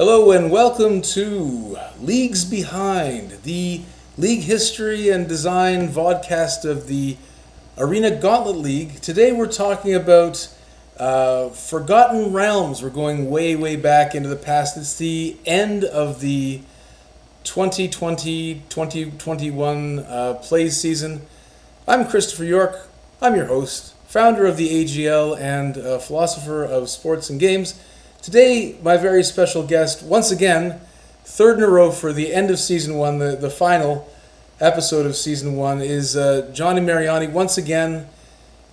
Hello and welcome to Leagues Behind, the league history and design vodcast of the Arena Gauntlet League. Today we're talking about Forgotten Realms. We're going way, way back into the past. It's the end of the 2020-2021 play season. I'm Christopher York. I'm your host, founder of the AGL and philosopher of sports and games. Today, my very special guest, once again, third in a row for the end of Season 1, the final episode of Season 1, is Johnny Mariani. Once again,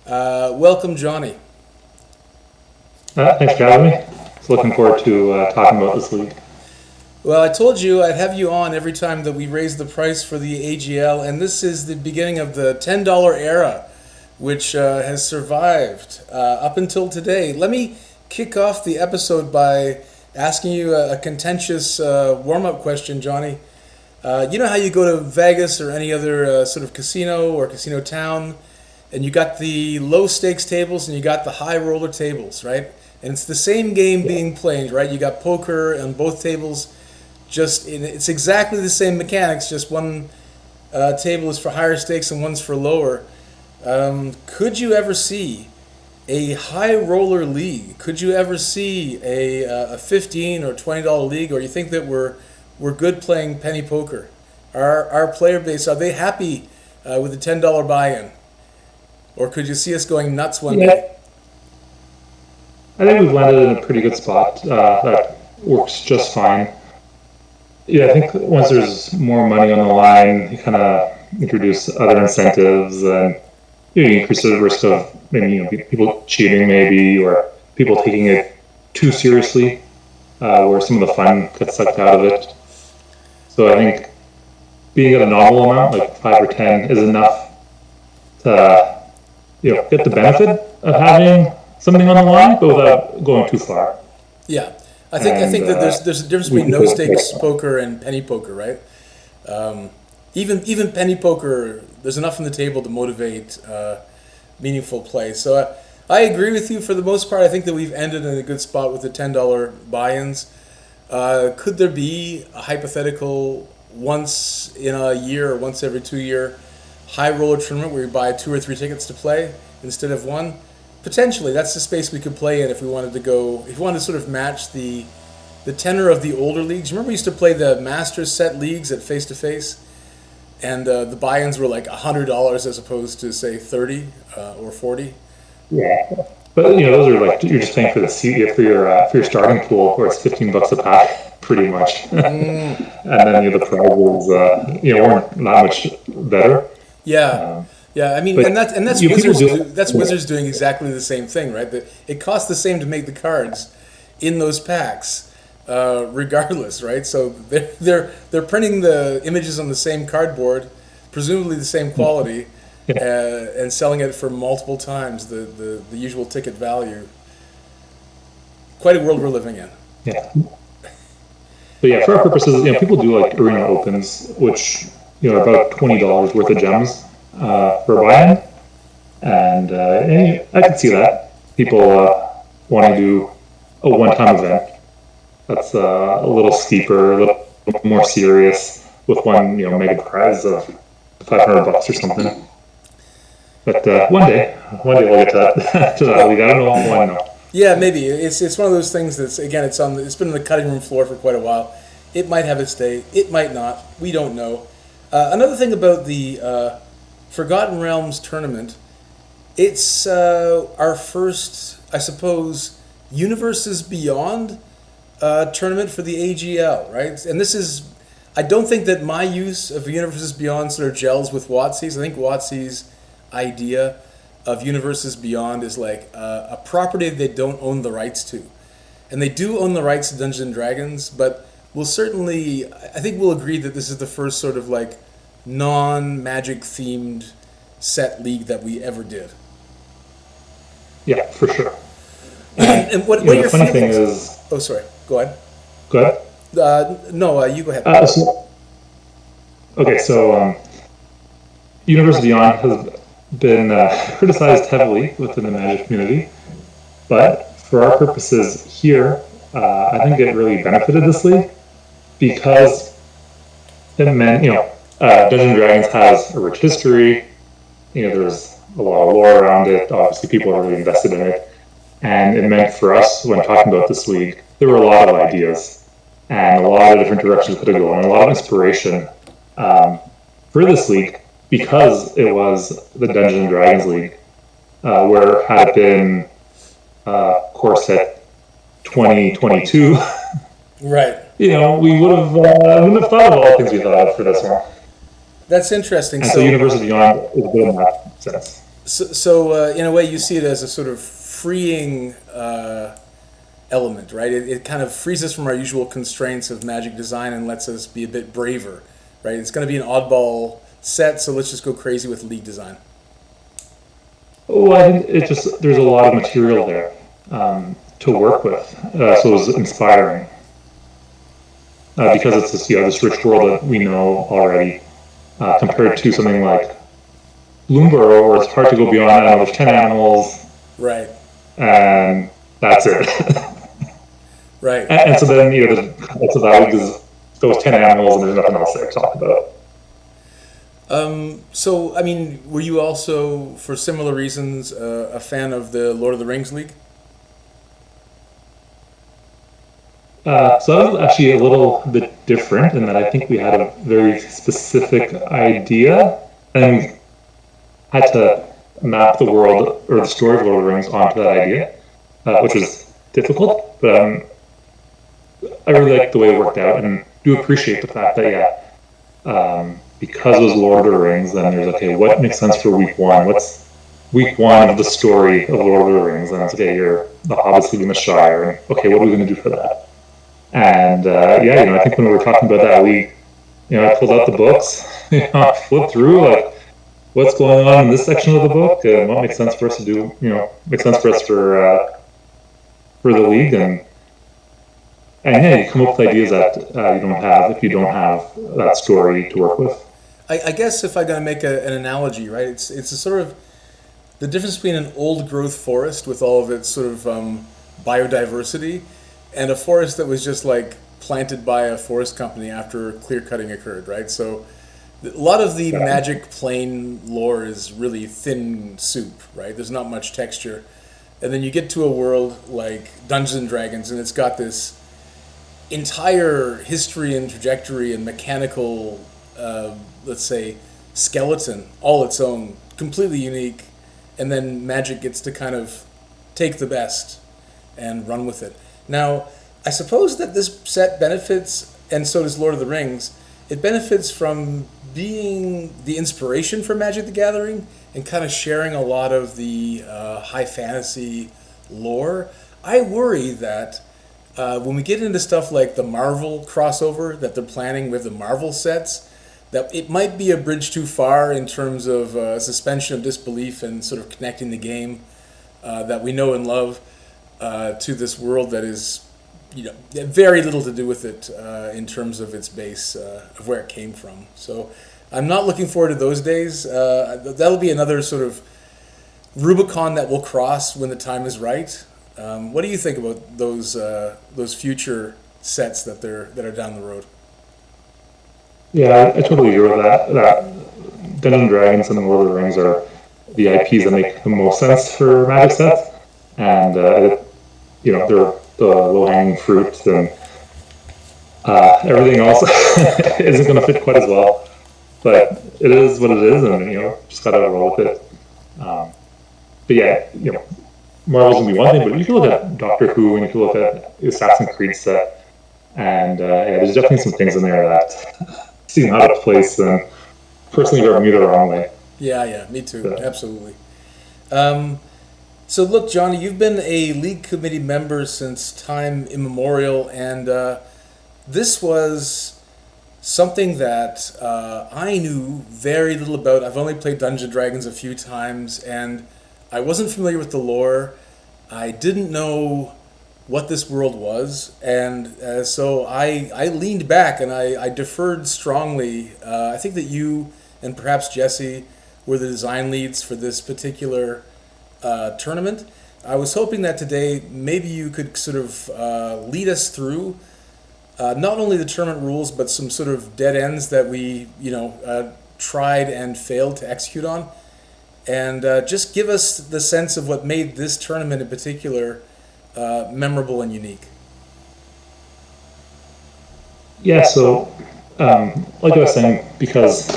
welcome, Johnny. Thanks for having me. So looking forward to talking about this league. Well, I told you I'd have you on every time that we raise the price for the AGL, and this is the beginning of the $10 era, which has survived up until today. Let me kick off the episode by asking you a contentious warm-up question, Johnny. You know how you go to Vegas or any other sort of casino or casino town, and you got the low-stakes tables and you got the high-roller tables, right? And it's the same game being played, right? You got poker on both tables. It's exactly the same mechanics, just one table is for higher stakes and one's for lower. Could you ever see a high roller league? Could you ever see a $15 or $20 league, or you think that we're good playing penny poker? Our player base, are they happy with the $10 buy-in, or could you see us going nuts one day? I think we've landed in a pretty good spot that works just fine. Yeah, I think once there's more money on the line, you kind of introduce other incentives and you increase the risk of maybe people cheating, maybe, or people taking it too seriously, where some of the fun gets sucked out of it. So I think being at a nominal amount, like 5 or 10, is enough to get the benefit of having something on the line, but without going too far. Yeah, I think that there's a difference between no stakes poker and penny poker, right? Even penny poker, there's enough on the table to motivate meaningful play. So I agree with you for the most part. I think that we've ended in a good spot with the $10 buy-ins. Could there be a hypothetical once in a year or once every 2 year high roller tournament where you buy 2 or 3 tickets to play instead of one? Potentially, that's the space we could play in if we wanted to go. If we wanted to sort of match the tenor of the older leagues. Remember we used to play the Masters set leagues at face-to-face? And the buy-ins were like $100 as opposed to, say, $30 or $40. Yeah, but those are like you're just paying for the seat for your starting pool, where it's $15 a pack, pretty much. And then the prizes, weren't that much better. Yeah, yeah. I mean, and that's Wizards. That's Wizards doing exactly the same thing, right? It costs the same to make the cards in those packs. Regardless, right? So they're printing the images on the same cardboard, presumably the same quality, and selling it for multiple times the usual ticket value. Quite a world we're living in. Yeah. But yeah, for our purposes, people do like arena opens, which are about $20 worth of gems for a buy-in, and I could see that people want to do a one-time event. That's a little steeper, a little more serious, with one mega prize of $500 or something. But one day we'll get to that league. I don't know when though. Yeah, maybe it's one of those things that's it's been on the cutting room floor for quite a while. It might have its day. It might not. We don't know. Another thing about the Forgotten Realms tournament, it's our first, I suppose, Universes Beyond tournament for the AGL, right? And this is, I don't think that my use of Universes Beyond sort of gels with WotC's. I think WotC's idea of Universes Beyond is like a property they don't own the rights to. And they do own the rights to Dungeons and Dragons, but I think we'll agree that this is the first sort of like non-magic themed set league that we ever did. Yeah, for sure. And what are your funny thing is... Oh, sorry. Go ahead. Go ahead. No, you go ahead. So Universe Beyond has been criticized heavily within the Magic community, but for our purposes here, I think it really benefited this league because it meant, Dungeons and Dragons has a rich history. There's a lot of lore around it. Obviously, people are really invested in it. And it meant for us, when talking about this league, there were a lot of ideas and a lot of different directions we could go, and a lot of inspiration for this league because it was the Dungeons and Dragons League, where had it been, of course, at 2022, Right. we wouldn't have thought of all the things we thought of for this one. That's interesting. And so Universes Beyond is good in that sense. So in a way, you see it as a sort of freeing element, right? It kind of frees us from our usual constraints of Magic design and lets us be a bit braver, right? It's going to be an oddball set, so let's just go crazy with League design. Oh, I think there's a lot of material there to work with, so it was inspiring because it's this rich world that we know already, compared to something like Bloomborough, where it's hard to go beyond. I don't know, there's 10 animals, Right. and that's it. Right. And so then that's about those 10 animals, and there's nothing else there to talk about. So, I mean, were you also, for similar reasons, a fan of the Lord of the Rings League? So that was actually a little bit different in that I think we had a very specific idea and had to map the world or the story of Lord of the Rings onto that idea, which was difficult, but I really liked the way it worked out and do appreciate the fact that, because it was Lord of the Rings, then there's, okay, what makes sense for week one? What's week one of the story of Lord of the Rings? And it's, okay, you're the hobbits leaving the Shire, and okay, what are we going to do for that? And I think when we were talking about that, I pulled out the books, flipped through, like, what's going on in this section of the book, and what makes sense for us to do, makes sense for us for the league, and you come up with ideas that you don't have if you don't have that story to work with. I guess if I'm going to make an analogy, right, it's a sort of the difference between an old growth forest with all of its sort of biodiversity and a forest that was just like planted by a forest company after clear cutting occurred, right? So a lot of the Magic plane lore is really thin soup, right? There's not much texture. And then you get to a world like Dungeons and Dragons, and it's got this entire history and trajectory and mechanical, let's say, skeleton all its own, completely unique. And then Magic gets to kind of take the best and run with it. Now, I suppose that this set benefits, and so does Lord of the Rings, it benefits from being the inspiration for Magic the Gathering and kind of sharing a lot of the high fantasy lore. I worry that when we get into stuff like the Marvel crossover that they're planning with the Marvel sets, that it might be a bridge too far in terms of suspension of disbelief and sort of connecting the game that we know and love to this world that is, very little to do with it in terms of its base, of where it came from. So I'm not looking forward to those days. That'll be another sort of Rubicon that we'll cross when the time is right. What do you think about those future sets that are down the road? Yeah, I totally agree with that. Dungeons and Dragons and the Lord of the Rings are the IPs that make the most sense for Magic sets, and they're the low-hanging fruit, and everything else isn't going to fit quite as well. But it is what it is, and just gotta roll with it. But yeah, Marvel's gonna be one thing, but you can look at Doctor Who and you can look at the Assassin's Creed set, and there's definitely some things in there that seem out of place and personally rub me the wrong way. Yeah, me too. Absolutely. So look, Johnny, you've been a league committee member since time immemorial, and this was something that I knew very little about. I've only played Dungeons and Dragons a few times, and I wasn't familiar with the lore. I didn't know what this world was, and so I leaned back and I deferred strongly. I think that you and perhaps Jesse were the design leads for this particular tournament. I was hoping that today maybe you could sort of lead us through not only the tournament rules, but some sort of dead ends that we, tried and failed to execute on, and just give us the sense of what made this tournament in particular memorable and unique. Yeah, so like I was saying, because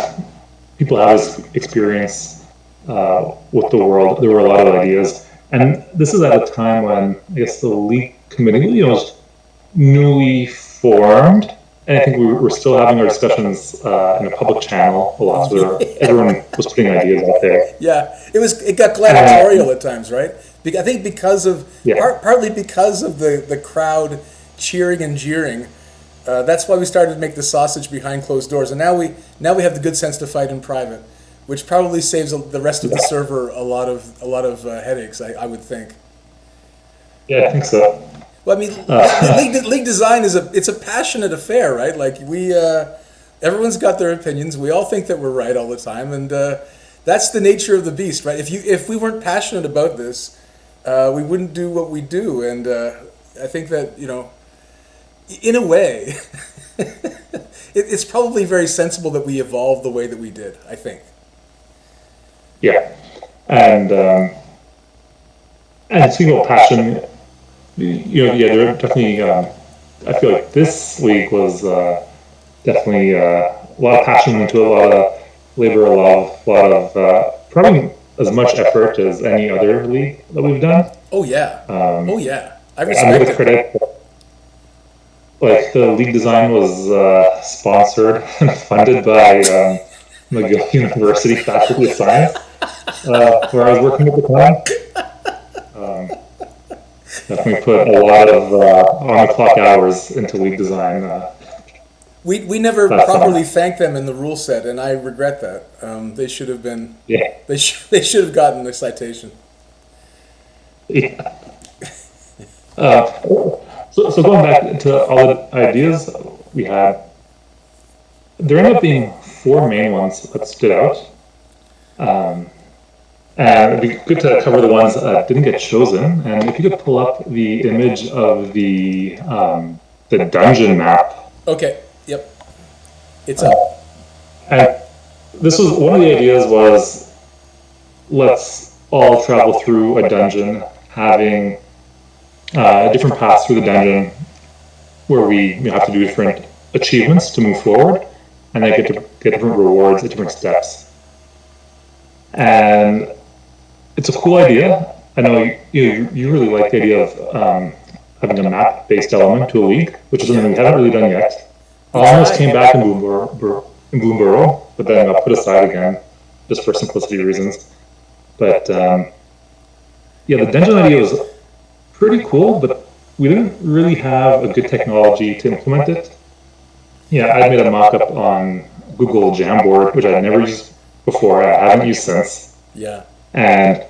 people have this experience with the world, there were a lot of ideas, and this is at a time when I guess the league committee, was newly formed, and I think we were still having our discussions in a public channel a lot, so everyone was putting ideas out there. Yeah, it got gladiatorial at times, right? I think because of partly because of the crowd cheering and jeering. That's why we started to make the sausage behind closed doors, and now we have the good sense to fight in private, which probably saves the rest of the server a lot of headaches. I would think. Yeah, I think so. Well, I mean, league design it's a passionate affair, right? Like everyone's got their opinions. We all think that we're right all the time, and that's the nature of the beast, right? If we weren't passionate about this, we wouldn't do what we do, and I think that in a way, it's probably very sensible that we evolved the way that we did, I think. Yeah, and speaking of passion, there are definitely. I feel like this week was definitely a lot of passion into a lot of labor, a lot of probably as much effort as any other league that we've done. Oh yeah, I I'm respect going to it. credit. Like the league design was sponsored and funded by McGill University Faculty of Science, where I was working at the time. Definitely put a lot of on-the-clock hours into league design. We never properly thanked them in the rule set, and I regret that. They should have been. Yeah. They should have gotten a citation. Yeah. So going back to all the ideas we had, there ended up being 4 main ones that stood out. And it'd be good to cover the ones that didn't get chosen. And if you could pull up the image of the dungeon map. Okay. Yep. It's up. And this was one of the ideas was let's all travel through a dungeon, having different paths through the dungeon where we have to do different achievements to move forward, and then get different rewards at different steps. And it's a cool idea. I know you really like the idea of having a map-based element to a league, which is something we haven't really done yet. I almost came back in Bloomburrow, but then I'll put aside again, just for simplicity reasons. But the dungeon idea was pretty cool, but we didn't really have a good technology to implement it. Yeah, I made a mock-up on Google Jamboard, which I'd never used before, I haven't used since. Yeah. And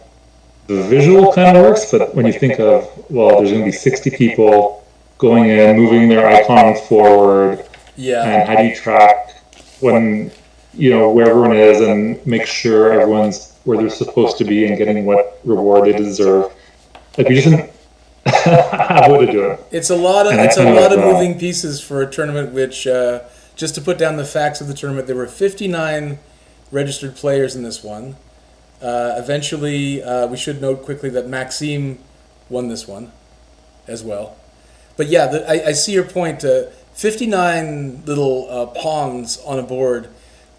the visual kind of works, but when you think of, there's going to be 60 people going in, moving their icon forward, and how do you track when, where everyone is and make sure everyone's where they're supposed to be and getting what reward they deserve. Like, we just didn't have a way to do it. It's a lot of moving pieces for a tournament which, just to put down the facts of the tournament, there were 59 registered players in this one. Eventually, we should note quickly that Maxime won this one as well. But yeah, I see your point. 59 little pawns on a board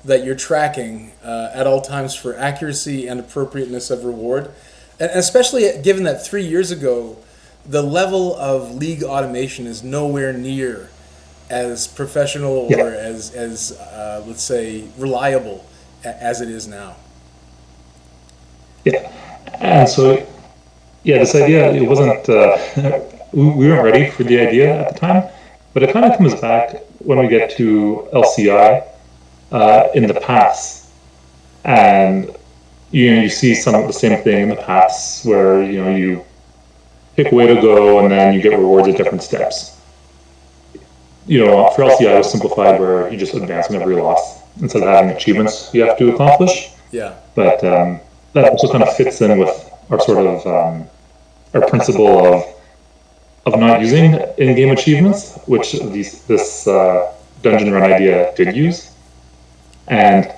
that you're tracking at all times for accuracy and appropriateness of reward. And especially given that 3 years ago, the level of league automation is nowhere near as professional or as let's say, reliable as it is now. Yeah, and so, this idea, it wasn't, we weren't ready for the idea at the time, but it kind of comes back when we get to LCI in the paths. And, you see some of the same thing in the paths where, you pick a way to go and then you get rewards at different steps. For LCI, it was simplified where you just advance on every loss instead of having achievements you have to accomplish. Yeah. But that also kind of fits in with our sort of our principle of not using in-game achievements, which this dungeon run idea did use. And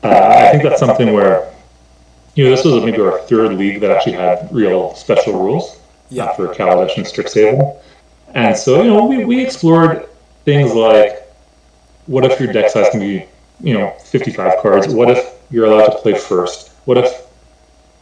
I think that's something where, this was maybe our third league that actually had real special rules after Kaladesh and Strixhaven. And so, we explored things like, what if your deck size can be, 55 cards? What if you're allowed to play first? What if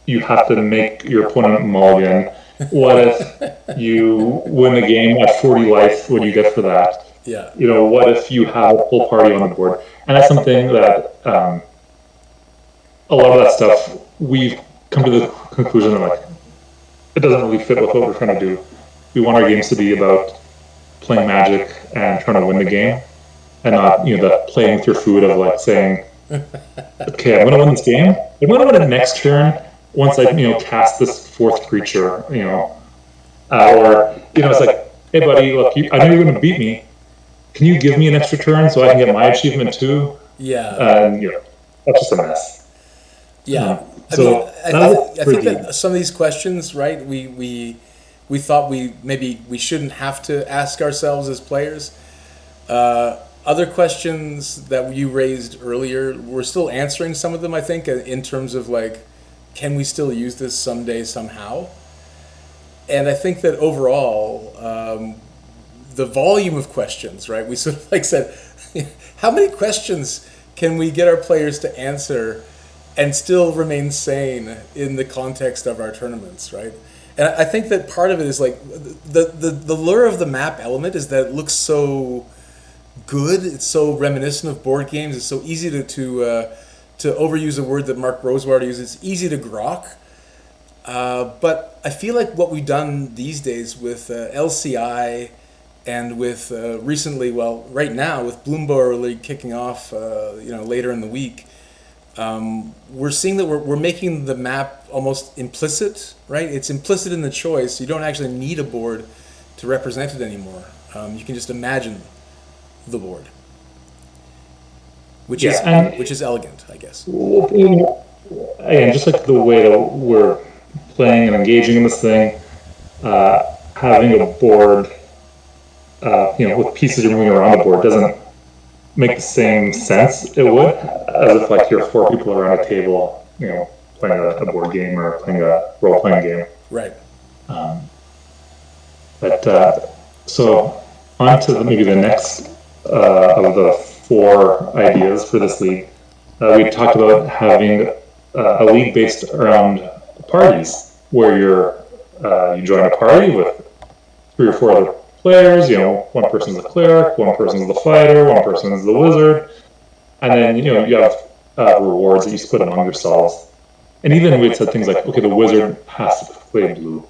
you have to make your opponent mulligan? What if you win the game at 40 life? What do you get for that? Yeah. What if you have a full party on the board? And that's something that a lot of that stuff we've come to the conclusion that like it doesn't really fit with what we're trying to do. We want our games to be about playing Magic and trying to win the game, and not the playing with your food of like saying, okay, I'm going to win this game. I'm going to win it next turn once I cast this fourth creature. Or it's like, hey buddy, look, I know you're going to beat me. Can you give me an extra turn so I can get my achievement too? Yeah. And that's just a mess. Yeah. I think that some of these questions, right? We thought we shouldn't have to ask ourselves as players. Other questions that you raised earlier, we're still answering some of them, I think, in terms of like, can we still use this someday, somehow? And I think that overall, the volume of questions, right? We sort of like said, how many questions can we get our players to answer and still remain sane in the context of our tournaments, right? And I think that part of it is like the lure of the map element is that it looks so good. It's so reminiscent of board games. It's so easy to overuse a word that Mark Rosewater uses. It's easy to grok. But I feel like what we've done these days with LCI and with recently, right now with Bloomberg League kicking off, later in the week, we're seeing that we're making the map almost implicit, right? It's implicit in the choice. You don't actually need a board to represent it anymore. You can just imagine the board, which is elegant, I guess. Again, just like the way that we're playing and engaging in this thing, having a board, with pieces you're moving around the board doesn't make the same sense it would as if like you're four people around a table, playing a board game or playing a role-playing game. Right. So on to maybe the next of the four ideas for this league. We talked about having a league based around parties where you join a party with 3 or 4 other players. One person's the cleric, one person's the fighter, one person's the wizard, and then you have rewards that you split among yourselves. And even we had said things like, okay, the wizard has to play blue,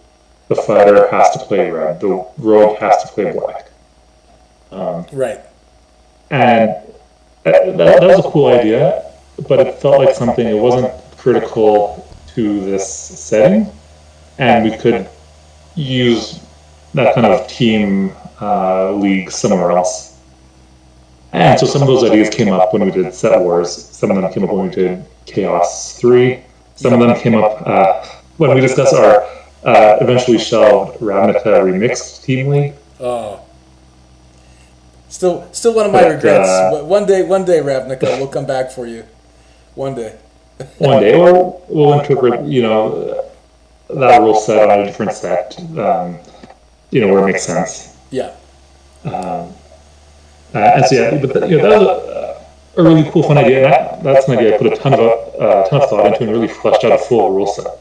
the fighter has to play red, the rogue has to play black. Right. And that was a cool idea, but it felt like something, it wasn't critical to this setting, and we could use that kind of team league somewhere else. And so some of those ideas came up when we did Set Wars, some of them came up when we did Chaos 3, some of them came up when we discussed our eventually shelved Ravnica Remixed Team League. Oh. Still one of my regrets. One day, Ravnica, we'll come back for you. One day. One day, or we'll interpret, that rule set on a different set, where it makes sense. Yeah. And so yeah, but that was a really cool, fun idea. And that's an idea I put a ton of thought into and really fleshed out a full rule set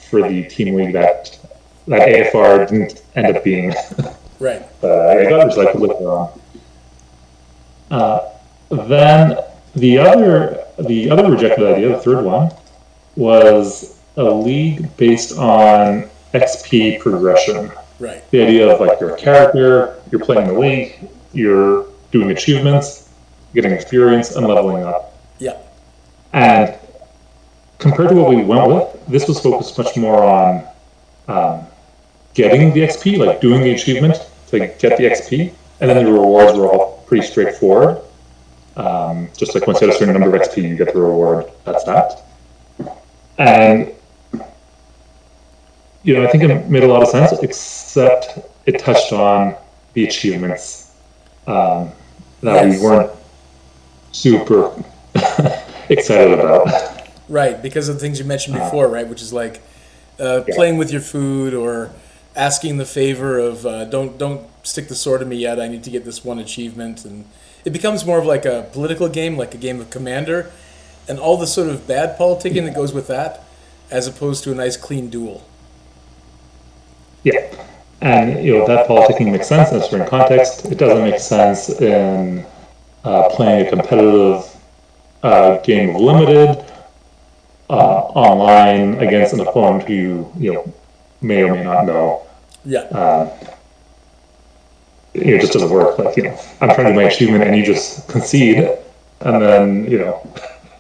for the team league that AFR didn't end up being. Right. I got recycled later on. Then the other rejected idea, the third one, was a league based on XP progression. Right. The idea of like you're a character, you're playing the league, you're doing achievements, getting experience, and leveling up. Yeah. And compared to what we went with, this was focused much more on getting the XP, like doing the achievement to get the XP, and then the rewards were all pretty straightforward. Just like once you have a certain number of XP, you get the reward. That's that. And I think it made a lot of sense, except it touched on the achievements um, that we Yes. weren't super excited about. Right, because of the things you mentioned Uh, before, right? Which is like yeah, playing with your food or asking the favor of don't stick the sword in me yet. I need to get this one achievement, and it becomes more of like a political game, like a game of Commander, and all the sort of bad politicking that goes with that, as opposed to a nice clean duel. yeah, and that politicking makes sense in a certain context. It doesn't make sense in playing a competitive game of limited online against an opponent who you may or may not know. Yeah, Uh, it just doesn't work. Like, I'm trying to do my achievement and you just concede, and then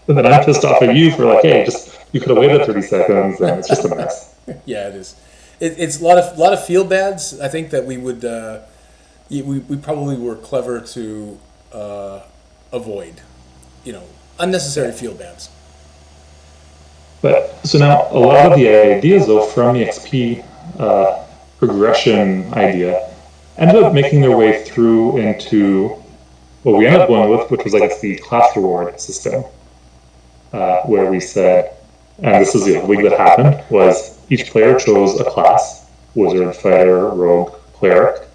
and then I'm pissed off at you for like, hey, just you could have waited 30 seconds, and it's just a mess. yeah, it is. It's a lot of feel bads. I think that we probably were clever to avoid, you know, unnecessary feel bads. But so now a lot of the ideas though from the XP progression idea ended up making their way through into what we ended up going with, which was like the class reward system, where we said, and this is the week that happened, was each player chose a class, wizard, fighter, rogue, cleric,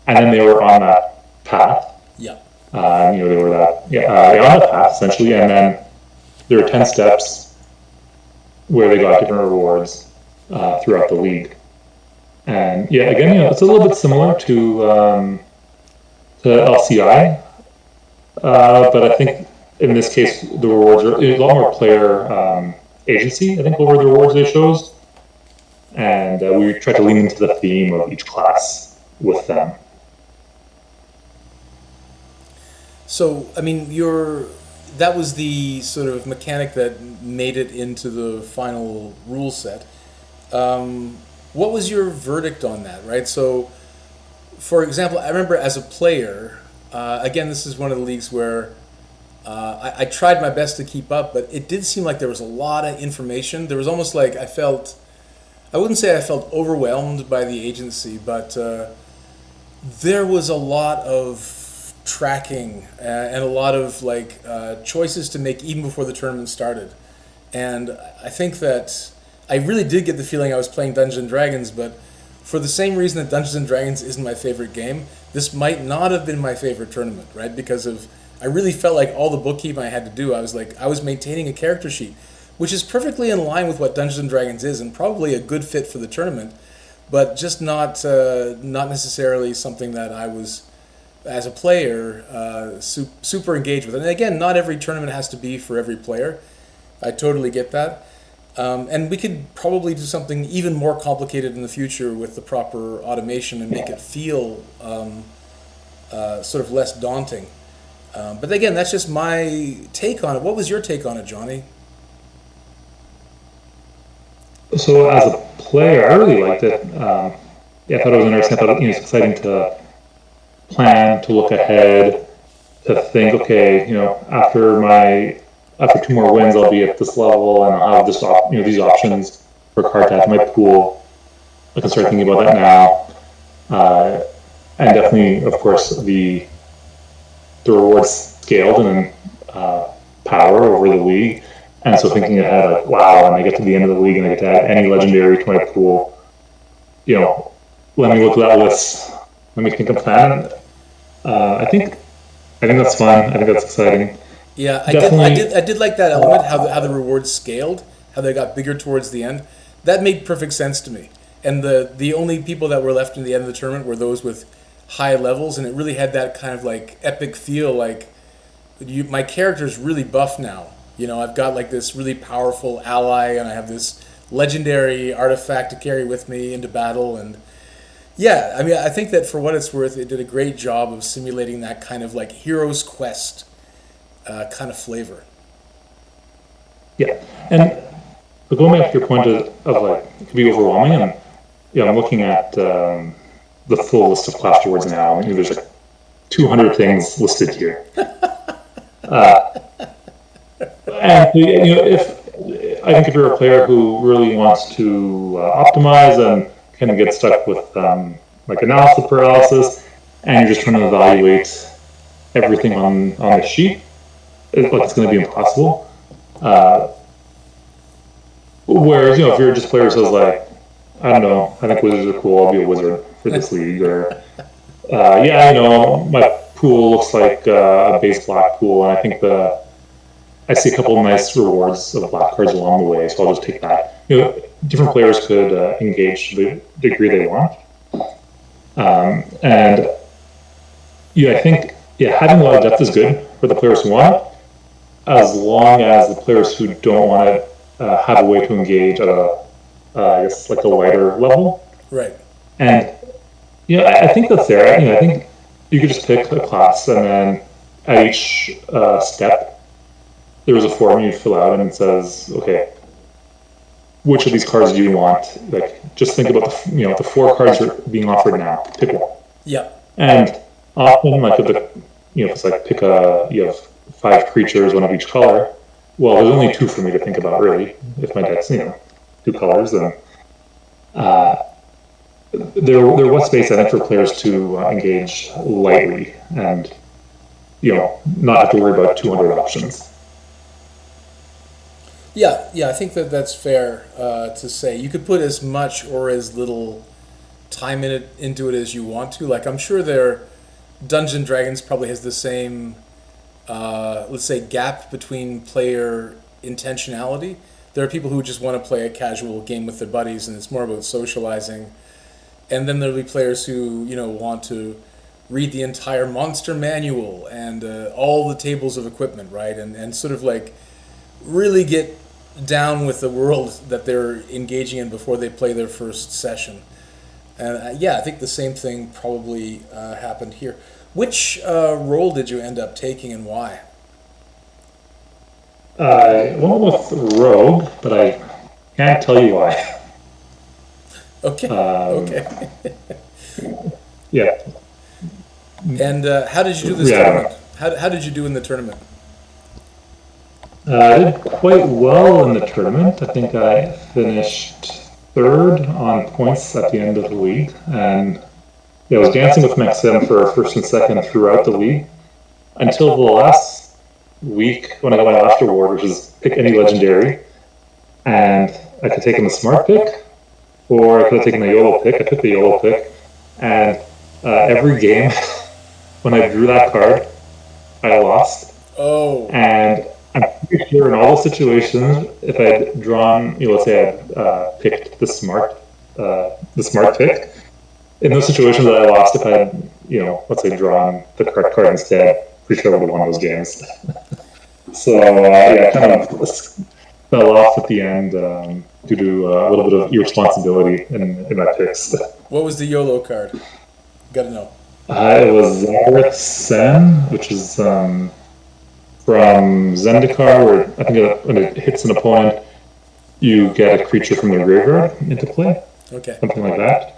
and then they were on that path. Yeah. They were they were on the path essentially, and then there were 10 steps where they got different rewards throughout the league. And yeah, again, it's a little bit similar to LCI, but I think in this case the rewards are a lot more player agency. I think over the rewards they chose, and we tried to lean into the theme of each class with them. So, I mean, that was the sort of mechanic that made it into the final rule set. What was your verdict on that, right? So, for example, I remember as a player, again, this is one of the leagues where I tried my best to keep up, but it did seem like there was a lot of information. There was almost like I wouldn't say I felt overwhelmed by the agency, but there was a lot of tracking and a lot of choices to make even before the tournament started. And I think that I really did get the feeling I was playing Dungeons and Dragons, but for the same reason that Dungeons and Dragons isn't my favorite game, this might not have been my favorite tournament, right? Because of I really felt like all the bookkeeping I had to do, I was maintaining a character sheet, which is perfectly in line with what Dungeons and Dragons is, and probably a good fit for the tournament, but just not necessarily something that I was as a player super engaged with. And again, not every tournament has to be for every player. I totally get that. And we could probably do something even more complicated in the future with the proper automation and make it feel sort of less daunting. But again, that's just my take on it. What was your take on it, Johnny? So as a player, I really liked it. Yeah, I thought it was interesting. I thought it was exciting to plan, to look ahead, to think, okay, after two more wins, I'll be at this level, and I'll have these options for card to add to my pool. I can start thinking about that now, and definitely, of course, the rewards scaled and power over the league. And so thinking ahead, like, wow, when I get to the end of the league and I get to add any legendary to my pool, you know, let me look at that list. Let me think of plan. I think that's fun. I think that's exciting. Yeah, Definitely, I did like that element how the rewards scaled, how they got bigger towards the end. That made perfect sense to me. And the only people that were left in the end of the tournament were those with high levels, and it really had that kind of like epic feel. Like my character's really buff now. I've got like this really powerful ally, and I have this legendary artifact to carry with me into battle. And yeah, I mean, I think that for what it's worth, it did a great job of simulating that kind of like hero's quest kind of flavor. yeah. And but going back to your point of like, it could be overwhelming. And yeah, I'm looking at the full list of class rewards now. There's like 200 things listed here. And if I think if you're a player who really wants to optimize and kind of get stuck with like analysis paralysis, and you're just trying to evaluate everything on the sheet, it's going to be impossible. Whereas, if you're just a player who says like, I don't know, I think wizards are cool, I'll be a wizard for this league, or my pool looks like a base black pool, and I think I see a couple of nice rewards of black cards along the way, so I'll just take that. Different players could engage to the degree they want, and I think having a lot of depth is good for the players who want it, as long as the players who don't want it have a way to engage at I guess like a wider level. Right. And I think that's there. I think you could just pick a class, and then at each step, there's a form you fill out, and it says, okay, which of these cards do you want? Like, just think about the 4 cards are being offered now. Pick one. Yeah. And often, like if it's like you have 5 creatures, one of each color. Well, there's only 2 for me to think about, really. If my deck's 2 colors, then there was space, I think, for players to engage lightly and not have to worry about 200 options. Yeah, I think that's fair to say. You could put as much or as little time into it as you want to. Like, I'm sure Dungeons & Dragons probably has the same, let's say, gap between player intentionality. There are people who just want to play a casual game with their buddies, and it's more about socializing. And then there'll be players who want to read the entire monster manual and all the tables of equipment, right? And sort of like really get down with the world that they're engaging in before they play their first session. And I think the same thing probably happened here. Which role did you end up taking, and why? I went with Rogue, but I can't tell you why. Okay. Okay. Yeah. And how did you do this tournament? How did you do in the tournament? I did quite well in the tournament. I think I finished 3rd on points at the end of the league, and I was dancing with Maxim for 1st and 2nd throughout the league until the last week when I got my last reward, which is pick any legendary, and I could take in the smart pick, or I could have taken the YOLO pick. I took the YOLO pick, and every game when I drew that card, I lost. Oh. And I'm pretty sure in all those situations, if I had drawn, let's say I'd picked the smart pick, in those situations that I lost, if I had, let's say drawn the correct card instead, pretty sure I would have won those games. So, I kind of fell off at the end due to a little bit of irresponsibility in my picks. What was the YOLO card? Gotta know. It was Zareth Sen, which is from Zendikar, where I think when it hits an opponent, you get a creature from their graveyard into play. Okay. Something like that.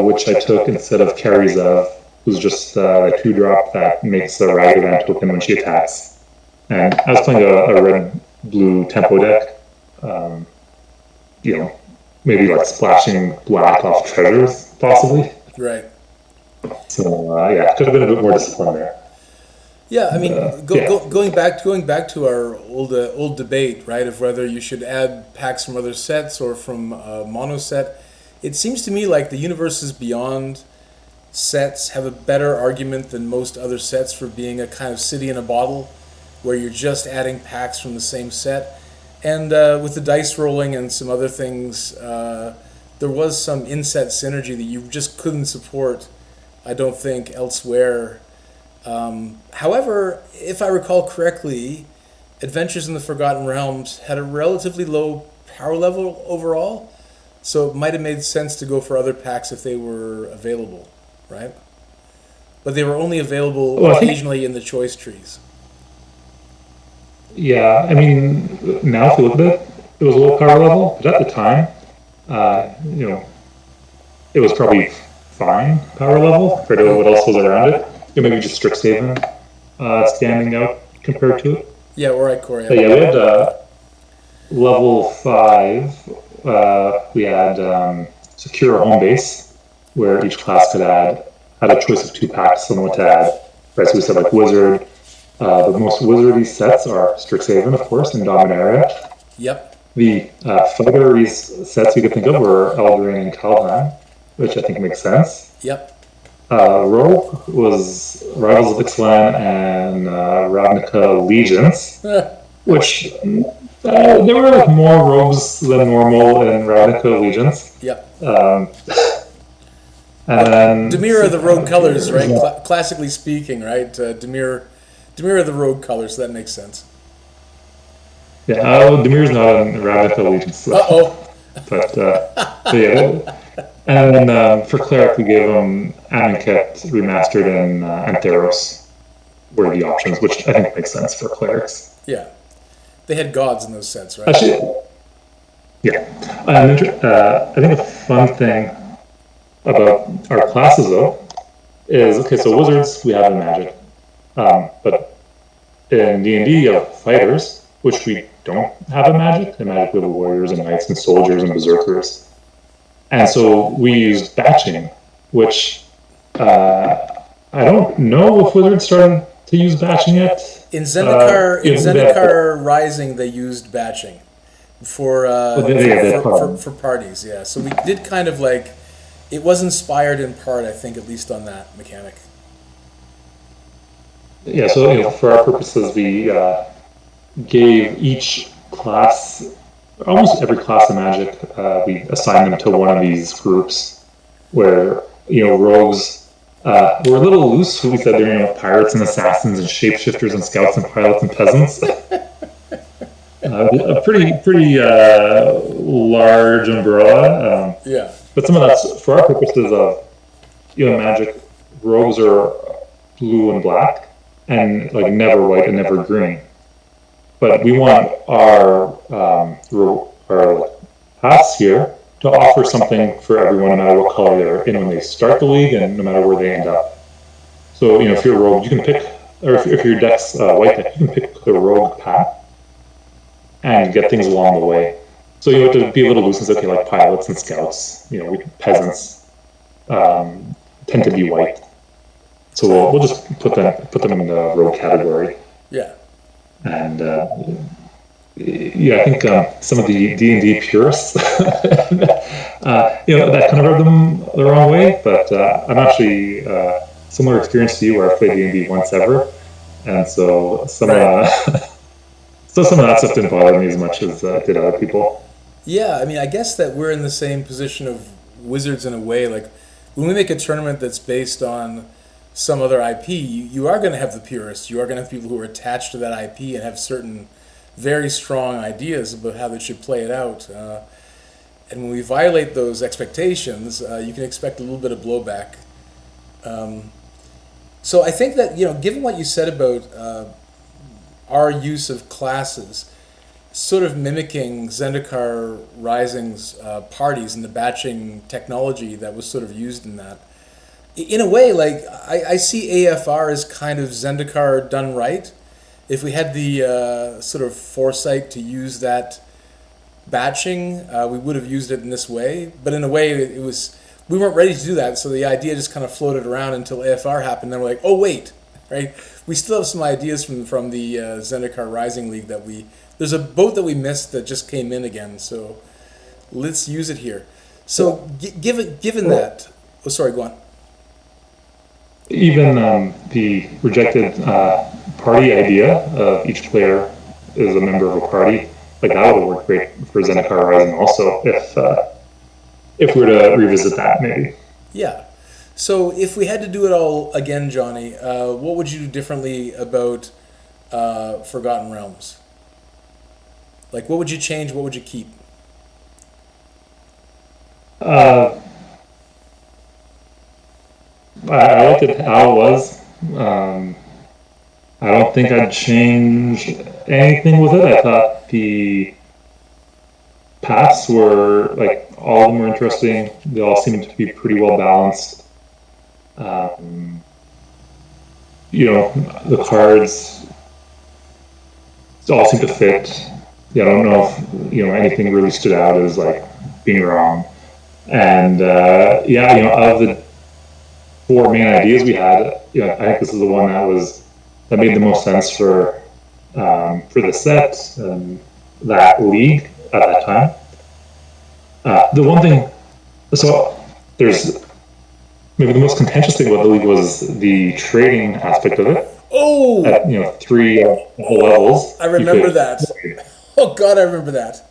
Which I took instead of Karizev, who's just a 2-drop that makes a Ragavan token when she attacks. And I was playing a red-blue tempo deck, maybe like splashing black off treasures, possibly. Right. So, could have been a bit more disciplined there. Yeah, I mean, going back to our old debate, right, of whether you should add packs from other sets or from a mono set, it seems to me like the Universes Beyond sets have a better argument than most other sets for being a kind of city in a bottle, where you're just adding packs from the same set. And with the dice rolling and some other things, there was some in-set synergy that you just couldn't support, I don't think, elsewhere. However, if I recall correctly, Adventures in the Forgotten Realms had a relatively low power level overall, so it might have made sense to go for other packs if they were available, right? But they were only available occasionally in the choice trees. Yeah, I mean, now if you look at it, it was a low power level, but at the time, it was probably fine power level compared to what else was around it. Maybe just Strixhaven standing out compared to it. Yeah, or Ikoria. But yeah, we had level 5, we had secure home base, where each class could had a choice of 2 packs on what to add. Right, so we said like wizard. The most wizardy sets are Strixhaven, of course, and Dominaria. Yep. The fighter sets you could think of were Eldraine and Kaldheim, which I think makes sense. Yep. Rogue was Rivals of Ixalan and Ravnica Legions, which there were like more rogues than normal in Ravnica Legions. Yep. And then Dimir are the rogue colors, right? Classically speaking, right? Dimir are the rogue colors. So that makes sense. Yeah, Demir's not in Ravnica Legions. So. But yeah. And then for Cleric, we gave them Amonkhet Remastered and Antheros were the options, which I think makes sense for Clerics. Yeah. They had gods in those sets, right? Actually, yeah. And I think a fun thing about our classes, though, is, okay, so Wizards, we have in Magic. But in D&D, you have Fighters, which we don't have in Magic. In Magic, we have Warriors and Knights and Soldiers and Berserkers. And so we used batching, which I don't know if Wizards started to use batching yet. In Zendikar Rising, they used batching for parties. Yeah, so we did kind of like, it was inspired in part, I think, at least on that mechanic. Yeah, so for our purposes, we gave each class, almost every class of Magic, we assigned them to one of these groups where, rogues were a little loose. We said they're, pirates and assassins and shapeshifters and scouts and pilots and peasants. A pretty large umbrella. Yeah. But some of that's, for our purposes of, Magic, rogues are blue and black, and like never white and never green. But we want our paths here to offer something for everyone, no matter what color they're in when they start the league, and no matter where they end up. So, if you're a rogue, you can pick, or if your deck's white deck, you can pick the rogue path and get things along the way. So you have to be a little loose and say, okay, like pilots and scouts, peasants tend to be white. So we'll just put them in the rogue category. Yeah. And I think some of the D&D purists, that kind of rubbed them the wrong way. But I'm actually similar experience to you, where I played D&D once ever, and so some of that stuff didn't bother me as much as it did other people. Yeah, I mean, I guess that we're in the same position of Wizards in a way. Like, when we make a tournament that's based on some other IP, you are going to have the purists. You are going to have people who are attached to that IP and have certain very strong ideas about how they should play it out. And when we violate those expectations, you can expect a little bit of blowback. So I think that, given what you said about our use of classes, sort of mimicking Zendikar Rising's parties and the batching technology that was sort of used in that, in a way, like, I see AFR as kind of Zendikar done right. If we had the sort of foresight to use that batching, we would have used it in this way. But in a way, we weren't ready to do that, so the idea just kind of floated around until AFR happened. Then we're like, oh wait, right? We still have some ideas from the Zendikar Rising League that there's a boat that we missed that just came in again. So let's use it here. So given that, oh sorry, go on. Even the rejected party idea of each player is a member of a party, like that would work great for Zendikar Rising also, if we were to revisit that maybe. Yeah. So if we had to do it all again, Johnny, what would you do differently about Forgotten Realms? Like, what would you change? What would you keep? I liked it how it was. I don't think I'd change anything with it. I thought the paths were, like, all of them were interesting. They all seemed to be pretty well balanced. The cards all seem to fit. yeah, I don't know if anything really stood out as like being wrong. And yeah, of the four main ideas we had, I think this is the one that made the most sense for the set and that league at that time. The one thing, so there's maybe the most contentious thing about the league was the trading aspect of it. Oh, At three levels, I you remember could. that. Oh God, I remember that.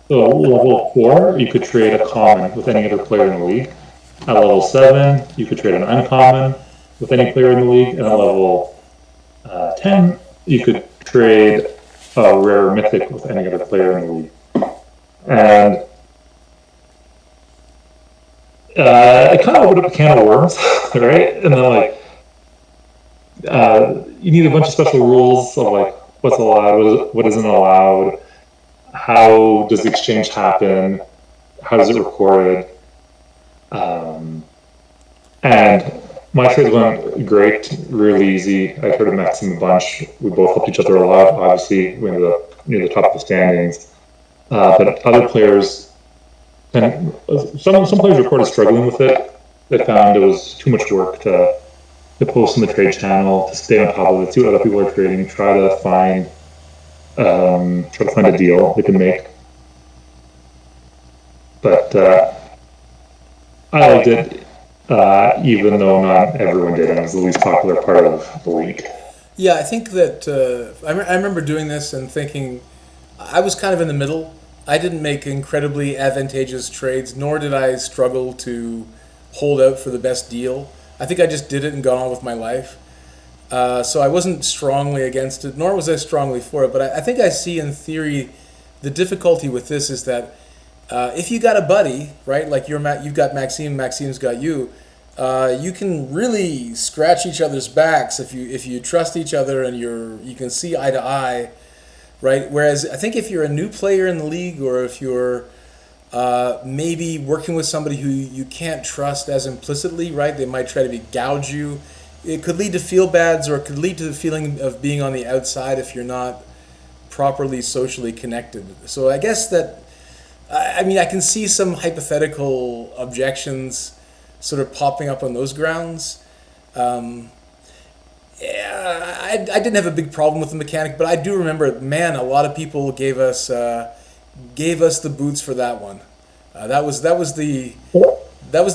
So level 4, you could trade a common with any other player in the league. At level 7, you could trade an uncommon with any player in the league. And at level 10, you could trade a rare mythic with any other player in the league. And it kind of opened up a can of worms, right? And then you need a bunch of special rules of like what's allowed, what isn't allowed, how does the exchange happen, how is it recorded, and my trades went great, really easy. I traded Maxime a bunch. We both helped each other a lot. Obviously, we ended up near the top of the standings. But other players, and some players reported struggling with it. They found it was too much work to post in the trade channel, to stay on top of it, see what other people are trading, try to find a deal they can make. But I liked it, even though not everyone did. It was the least popular part of the league. Yeah, I think that I remember doing this and thinking I was kind of in the middle. I didn't make incredibly advantageous trades, nor did I struggle to hold out for the best deal. I think I just did it and got on with my life. So I wasn't strongly against it, nor was I strongly for it. But I think I see in theory the difficulty with this is that if you got a buddy, right, like you've got Maxime, Maxime's got you, you can really scratch each other's backs if you trust each other and you can see eye to eye, right? Whereas I think if you're a new player in the league or if you're maybe working with somebody who you can't trust as implicitly, right? They might try to gouge you. It could lead to feel bads or it could lead to the feeling of being on the outside if you're not properly socially connected. So I guess that, I mean, I can see some hypothetical objections sort of popping up on those grounds. Yeah, I didn't have a big problem with the mechanic, but I do remember, man, a lot of people gave us the boots for that one. That was the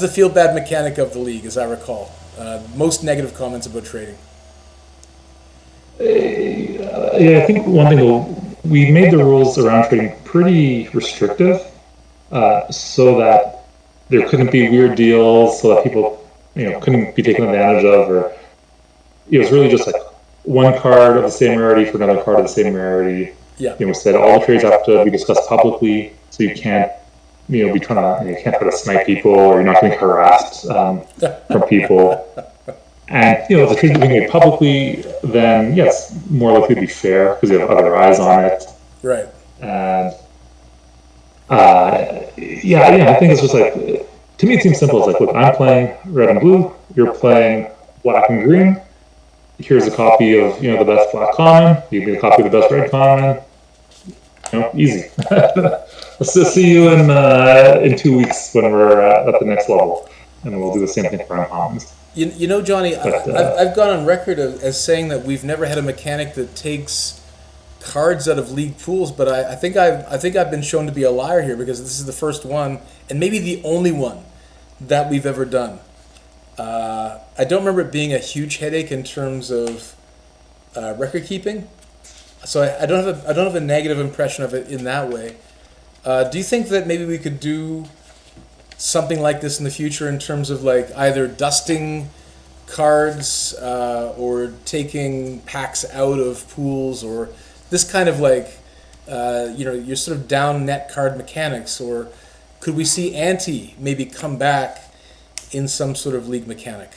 feel bad mechanic of the league, as I recall. Most negative comments about trading. Yeah, I think one thing we made the rules around trading pretty restrictive, so that there couldn't be weird deals, so that people couldn't be taken advantage of, or it was really just like one card of the same rarity for another card of the same rarity. Yeah. We said all the trades have to be discussed publicly, so you can't be trying to you can't try to snipe people, or you're not getting harassed from people. And if the trades are being made publicly, then yes, more likely to be fair because you have other eyes on it. Right. And I think it's just like, to me it seems simple. It's like, look, I'm playing red and blue, you're playing black and green. Here's a copy of the best black common. You get a copy of the best red common. Easy. Let's just see you in 2 weeks when we're at the next level, and we'll do the same thing for uncommons. You know, Johnny, I've gone on record as saying that we've never had a mechanic that takes cards out of league pools, but I think I've been shown to be a liar here because this is the first one and maybe the only one that we've ever done. I don't remember it being a huge headache in terms of record keeping, so I don't have a negative impression of it in that way. Do you think that maybe we could do something like this in the future in terms of like either dusting cards or taking packs out of pools, or this kind of like your sort of down net card mechanics, or could we see ante maybe come back in some sort of league mechanic?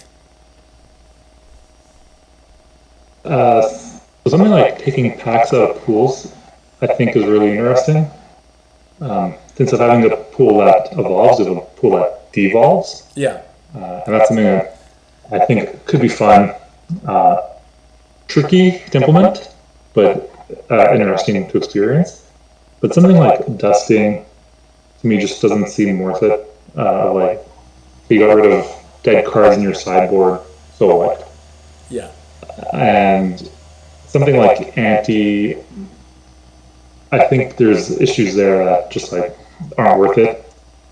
Something like taking packs out of pools, I think, is really interesting. Instead of having a pool that evolves, there's a pool that devolves. Yeah. And that's something that I think could be fun. Tricky to implement, but interesting to experience. But something like dusting to me just doesn't seem worth it. Like you got rid of dead cards in your sideboard, so what? Yeah. And something like Ante, I think there's issues there that just like aren't worth it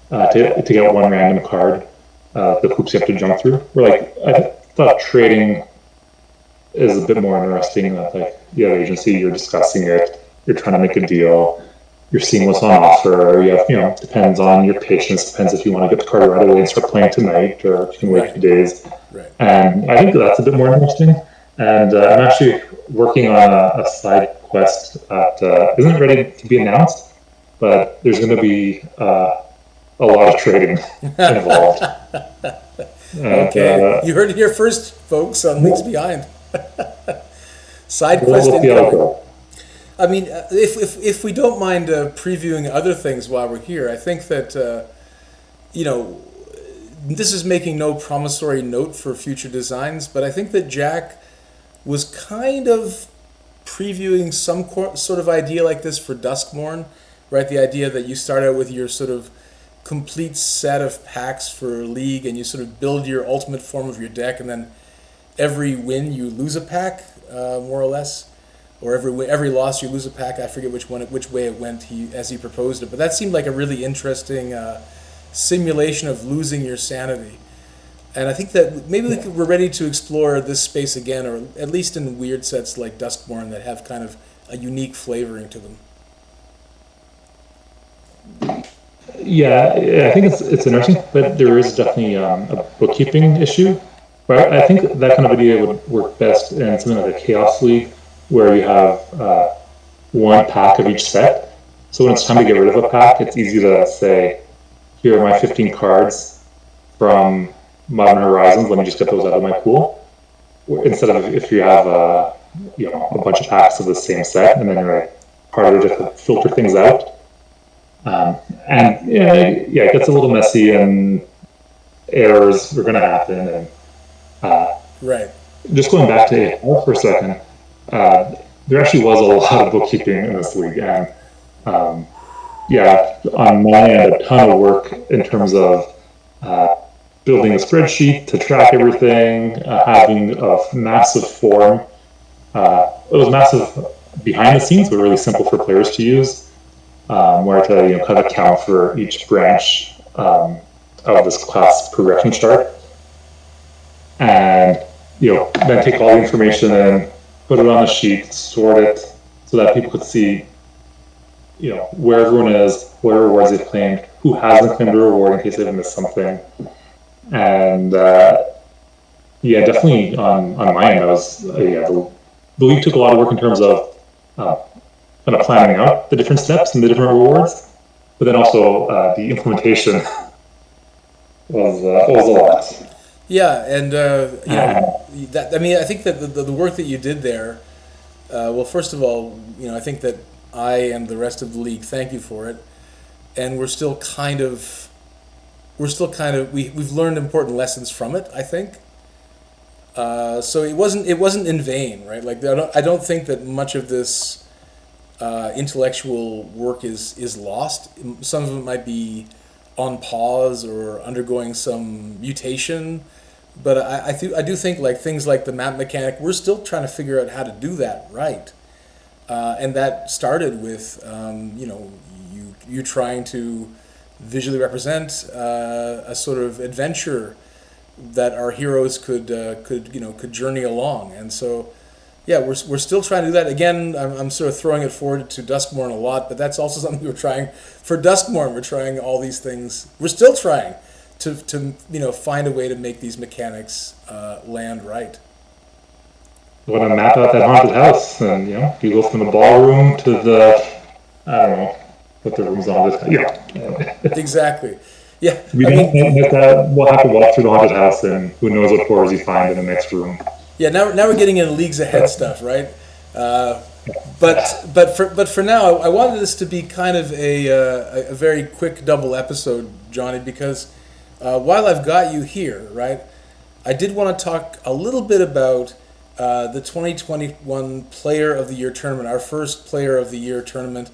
to get one random card. The hoops you have to jump through. Where like I thought trading is a bit more interesting. That like you have agency, you're discussing it, you're trying to make a deal, you're seeing what's on offer. You have depends on your patience. Depends if you want to get the card right away and start playing tonight, or if you can wait a few days. Right. And I think that's a bit more interesting. And I'm actually working on a side quest that isn't ready to be announced, but there's going to be a lot of trading involved. Okay, you heard it here first, folks, on Leagues Behind. Side quest we'll info. I mean, if we don't mind previewing other things while we're here, I think that this is making no promissory note for future designs, but I think that Jack was kind of previewing some sort of idea like this for Duskmourn, right? The idea that you start out with your sort of complete set of packs for League, and you sort of build your ultimate form of your deck, and then every win you lose a pack, more or less, or every loss you lose a pack. I forget which way it went as he proposed it, but that seemed like a really interesting simulation of losing your sanity. And I think that maybe we're ready to explore this space again, or at least in weird sets like Duskmourn that have kind of a unique flavoring to them. Yeah, I think it's interesting, but there is definitely a bookkeeping issue. But I think that kind of idea would work best in something like a Chaos League, where you have one pack of each set. So when it's time to get rid of a pack, it's easy to say, here are my 15 cards from Modern Horizons, let me just get those out of my pool. Instead of if you have a bunch of packs of the same set, and then you're harder to filter things out. And it gets a little messy, and errors are going to happen. And right. Just going back to AHL for a second, there actually was a lot of bookkeeping in this league, and on my end, a ton of work in terms of building a spreadsheet to track everything, having a massive form. It was massive behind the scenes, but really simple for players to use. Where to kind of account for each branch of this class progression chart, and then take all the information and put it on a sheet, sort it so that people could see where everyone is, what rewards they've claimed, who hasn't claimed a reward in case they've missed something. And definitely on my end, the league took a lot of work in terms of kind of planning out the different steps and the different rewards, but then also the implementation was a lot. Yeah, and I think that the work that you did there. Well, first of all, I think that I and the rest of the league thank you for it, and we've learned important lessons from it, I think. So it wasn't in vain, right? Like I don't think that much of this intellectual work is lost. Some of it might be on pause or undergoing some mutation, but I do think like things like the map mechanic, we're still trying to figure out how to do that right, and that started with you trying to visually represent a sort of adventure that our heroes could journey along, and so. Yeah, we're still trying to do that. Again, I'm sort of throwing it forward to Duskmourn a lot, but that's also something we're trying for Duskmourn. We're trying all these things. We're still trying to find a way to make these mechanics land right. You want to map out that haunted house, and you go from the ballroom to the I don't know what the room's on. Exactly. Yeah. We'll have to walk through the haunted house, and who knows what horrors you find in the next room. Yeah, now we're getting into leagues ahead stuff, right? But for now, I wanted this to be kind of a very quick double episode, Johnny, because while I've got you here, right, I did want to talk a little bit about the 2021 Player of the Year tournament, our first Player of the Year tournament.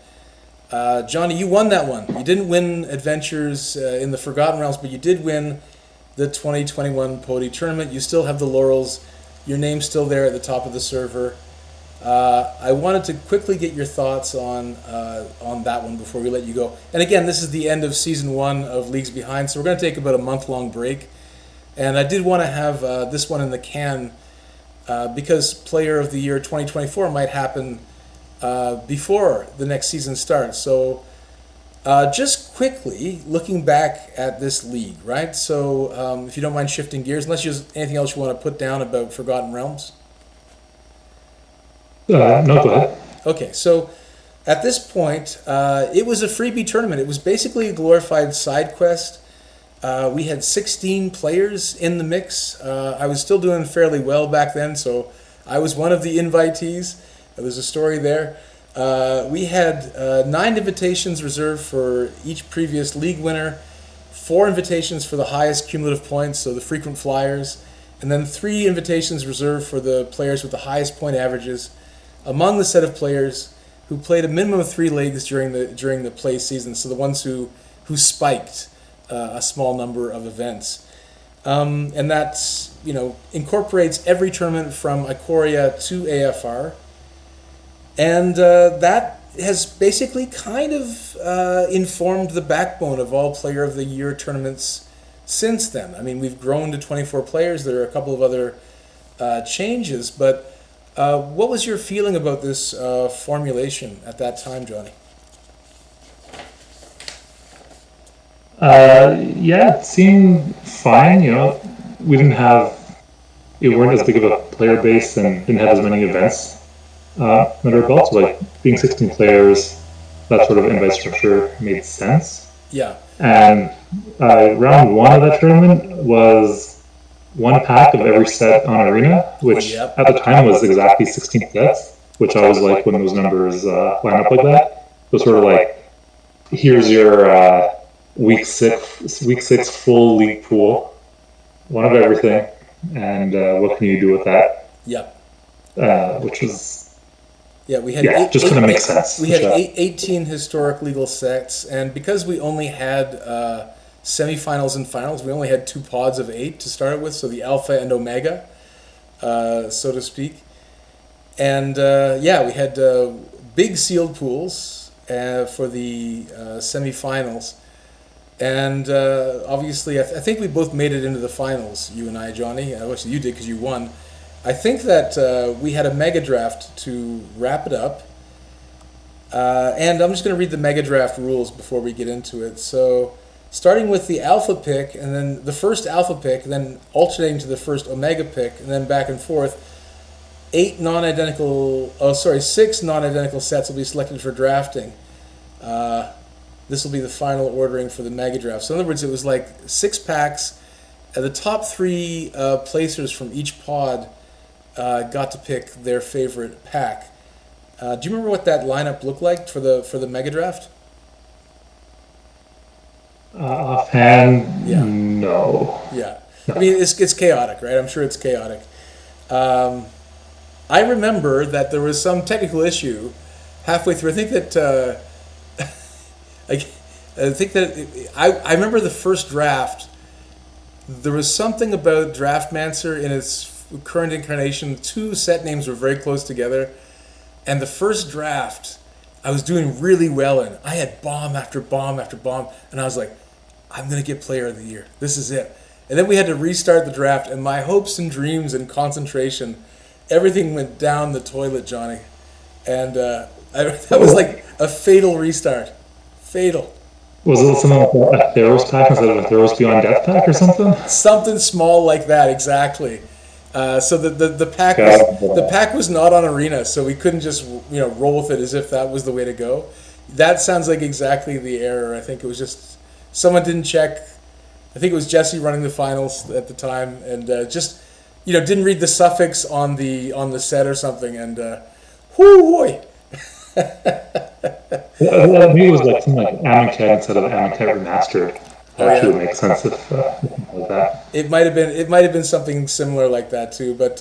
Johnny, you won that one. You didn't win Adventures in the Forgotten Realms, but you did win the 2021 Pody tournament. You still have the laurels. Your name's still there at the top of the server. I wanted to quickly get your thoughts on that one before we let you go. And again, this is the end of season 1 of Leagues Behind, so we're going to take about a month-long break. And I did want to have this one in the can because Player of the Year 2024 might happen before the next season starts. So just quickly looking back at this league, right? So if you don't mind shifting gears, unless there's anything else you want to put down about Forgotten Realms. No, go ahead. Okay, so at this point, it was a freebie tournament. It was basically a glorified side quest. We had 16 players in the mix. I was still doing fairly well back then, so I was one of the invitees. There's a story there. We had 9 invitations reserved for each previous league winner, 4 invitations for the highest cumulative points, so the frequent flyers, and then 3 invitations reserved for the players with the highest point averages among the set of players who played a minimum of 3 leagues during the play season, so the ones who spiked a small number of events. And that's, incorporates every tournament from Ikoria to AFR. And that has basically kind of informed the backbone of all Player of the Year tournaments since then. I mean, we've grown to 24 players. There are a couple of other changes, but what was your feeling about this formulation at that time, Johnny? Yeah, it seemed fine. We we weren't as big of a player base and didn't have as many events under our belts. Like being 16 players, that sort of invite structure made sense. Yeah. And round 1 of that tournament was 1 pack of every set on Arena, which at the time was exactly 16 sets, which I always like when those numbers line up like that. It was sort of like, here's your week six full league pool, 1 of everything, and what can you do with that? Yeah. Which was we had just kind of makes sense. We had 18 historic legal sets, and because we only had semifinals and finals, we only had 2 pods of 8 to start with, so the Alpha and Omega, so to speak. And we had big sealed pools for the semifinals. And obviously, I think we both made it into the finals, you and I, Johnny. Actually, you did because you won. I think that we had a mega draft to wrap it up. And I'm just going to read the mega draft rules before we get into it. So, starting with the alpha pick, and then the first alpha pick, and then alternating to the first omega pick, and then back and forth, 6 non-identical sets will be selected for drafting. This will be the final ordering for the mega draft. So in other words, it was like 6 packs. The top 3 placers from each pod got to pick their favorite pack. Do you remember what that lineup looked like for the mega draft? Offhand, no. Yeah. I mean, it's chaotic, right? I'm sure it's chaotic. I remember that there was some technical issue halfway through. I remember the first draft. There was something about Draftmancer in its current incarnation. 2 set names were very close together, and the first draft I was doing really well in. I had bomb after bomb after bomb, and I was like, I'm gonna get Player of the Year. This is it. And then we had to restart the draft, and my hopes and dreams and concentration, everything went down the toilet, Johnny. And that was like a fatal restart. Fatal. Was it something like a Theros pack instead of a Theros Beyond Death pack or something? Something small like that, exactly. So the pack was not on Arena, so we couldn't just roll with it as if that was the way to go. That sounds like exactly the error. I think it was just someone didn't check. I think it was Jesse running the finals at the time, and just didn't read the suffix on the set or something, and whoo boy. Maybe it was like something like Amonkhet instead of Amonkhet Remastered. That actually would make sense if like that. It might have been something similar like that too. But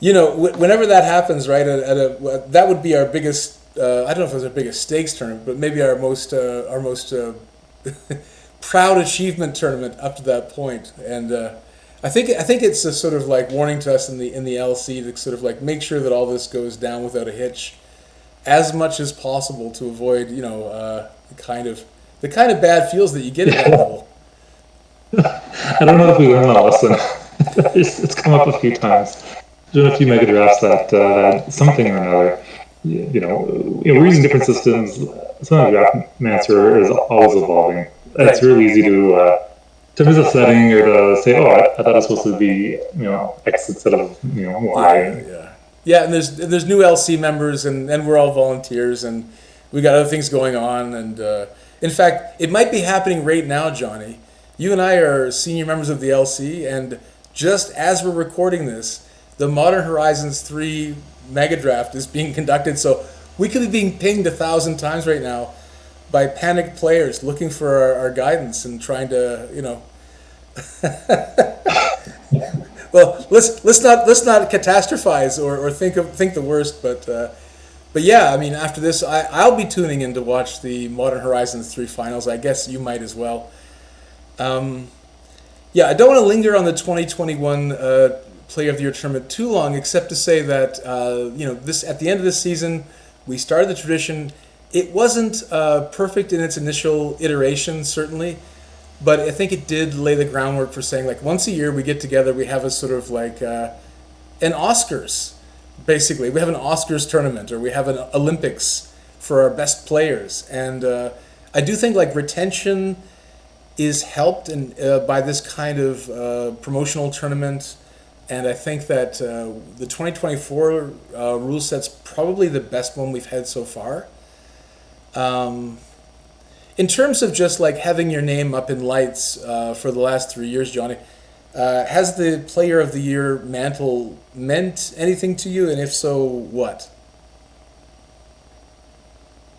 Whenever that happens, right? That would be our biggest. I don't know if it was our biggest stakes tournament, but maybe our most proud achievement tournament up to that point. And I think it's a sort of like warning to us in the LC to sort of like make sure that all this goes down without a hitch, as much as possible to avoid the kind of bad feels that you get at that level. I don't know if we learned that lesson. It's come up a few times. Doing a few mega drafts that something or another. We're using different systems. Some of the draft mancer is always evolving. It's Right. really easy to miss a setting or to say, oh, I thought it was supposed to be X instead of Y. Yeah. Yeah, and there's new LC members, and we're all volunteers, and we got other things going on, and in fact, it might be happening right now, Johnny. You and I are senior members of the LC, and just as we're recording this, the Modern Horizons 3 Mega Draft is being conducted. So we could be being pinged 1,000 times right now by panicked players looking for our guidance and trying to, well, let's not catastrophize or think the worst, but yeah, I mean, after this, I'll be tuning in to watch the Modern Horizons 3 finals. I guess you might as well. Yeah, I don't want to linger on the 2021 Player of the Year tournament too long, except to say that this at the end of this season, we started the tradition. It wasn't perfect in its initial iteration, certainly, but I think it did lay the groundwork for saying, like, once a year we get together, we have a sort of like an Oscars, basically. We have an Oscars tournament, or we have an Olympics for our best players, and I do think like retention is helped by this kind of promotional tournament. And I think that the 2024 rule set's probably the best one we've had so far. In terms of just like having your name up in lights for the last 3 years, Johnny, has the Player of the Year mantle meant anything to you? And if so, what?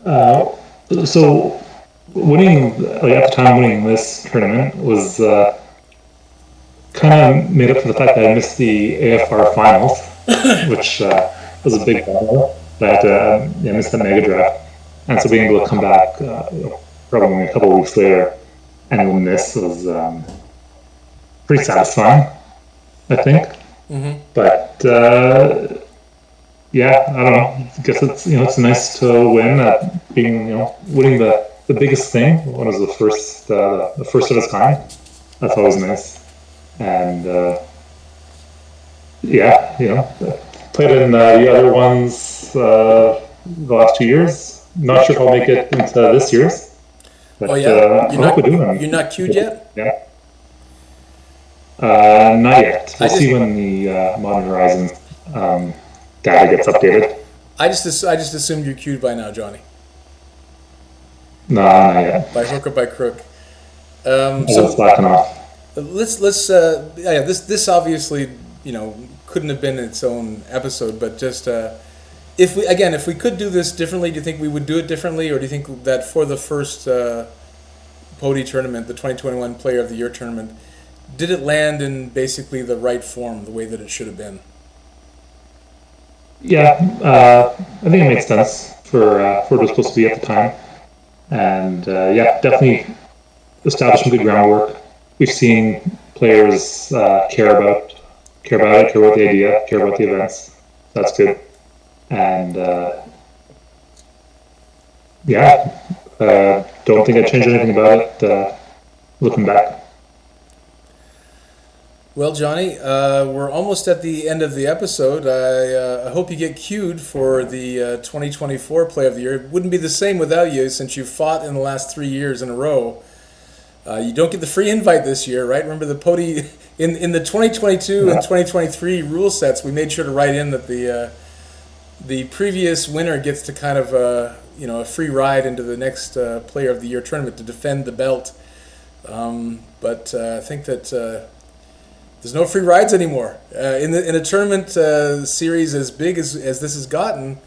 So at the time, winning this tournament was kind of made up for the fact that I missed the AFR finals, which was a big bummer. That I had to miss the mega draft, and so being able to come back probably a couple of weeks later and win this was pretty satisfying, I think. But yeah, I don't know. I guess it's nice to win at being winning the biggest thing. One was the first of its kind. That's always nice. And played in the other ones the last 2 years. Not sure if I'll make it into this year's, but Oh yeah, I hope we do. you're not queued yet. Yeah, not yet. We'll see when the Modern Horizons data gets updated. I just assumed you're queued by now, Johnny, No, not yet. by hook or by crook. So slacking off. Let's yeah, this obviously couldn't have been its own episode, but just if we could do this differently, do you think we would do it differently, or do you think that for the first Pody tournament, the 2021 Player of the Year tournament, did it land in basically the right form, the way that it should have been? Yeah, I think it made sense for what it was supposed to be at the time, and yeah, definitely established some good groundwork. We've seen players care about it, care about the idea, care about the events. That's good, and don't think I'd change anything about it. Looking back. Well, Johnny, we're almost at the end of the episode. I hope you get queued for the 2024 Play of the Year. It wouldn't be the same without you, since you fought in the last 3 years in a row. You don't get the free invite this year, right? Remember the Pody in the 2022 and 2023 rule sets. We made sure to write in that the previous winner gets to kind of a free ride into the next Player of the Year tournament to defend the belt. But I think that there's no free rides anymore in a tournament series as big as this has gotten.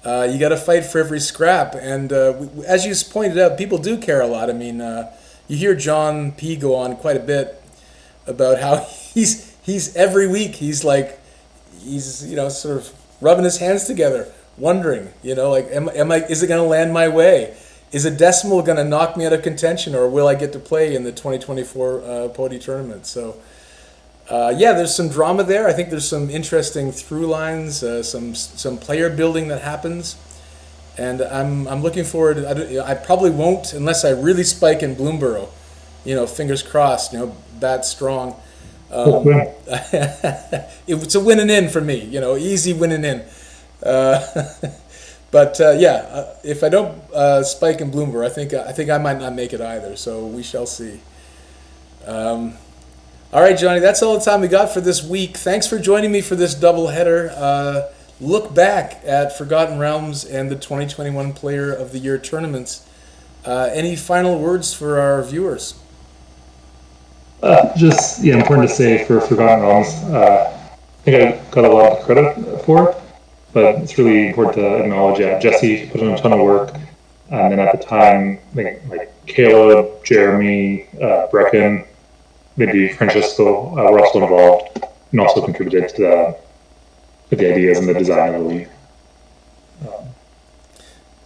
You got to fight for every scrap, and as you pointed out, people do care a lot. I mean, you hear John P. go on quite a bit about how he's every week he's like, he's sort of rubbing his hands together, wondering, like, is it going to land my way? Is a decimal going to knock me out of contention, or will I get to play in the 2024 Pody tournament? So, yeah, there's some drama there. I think there's some interesting through lines, some player building that happens, and I'm looking forward. I probably won't unless I really spike in Bloomborough. Fingers crossed. Bat strong. It's a winning in for me. Easy winning in. But yeah, if I don't spike in Bloomborough, I think I might not make it either. So we shall see. All right, Johnny, that's all the time we got for this week. Thanks for joining me for this doubleheader. Look back at Forgotten Realms and the 2021 Player of the Year tournaments. Any final words for our viewers? Just important to say for Forgotten Realms, I think I got a lot of credit for it, but it's really important to acknowledge Jesse put in a ton of work, and then at the time, like Caleb, Jeremy, Brecken, maybe Francesco were also involved and also contributed to the ideas and the design of the league.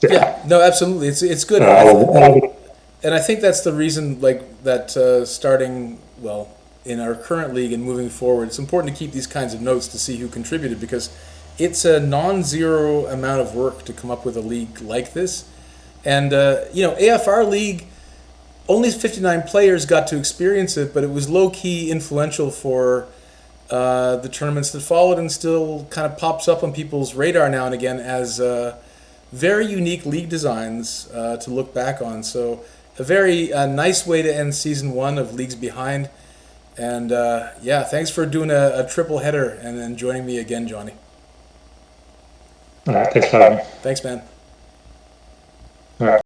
Yeah, no, absolutely. It's good. And I think that's the reason, that starting, in our current league and moving forward, it's important to keep these kinds of notes to see who contributed, because it's a non-zero amount of work to come up with a league like this. And, AFR League, only 59 players got to experience it, but it was low-key influential for the tournaments that followed, and still kind of pops up on people's radar now and again as very unique league designs to look back on. So a very nice way to end season 1 of Leagues Behind. And yeah, thanks for doing a triple header and then joining me again, Johnny. All right, thanks for having me. Thanks, man. All right.